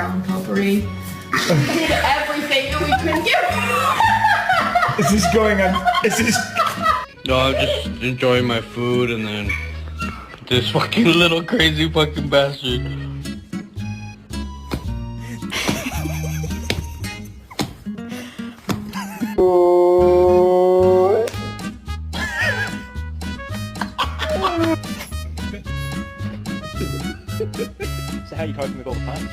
our own potpourri. Did everything that we couldn't get. Is this going on? Is this? No, I'm just enjoying my food and then this fucking little crazy fucking bastard. So how you coping with all the puns?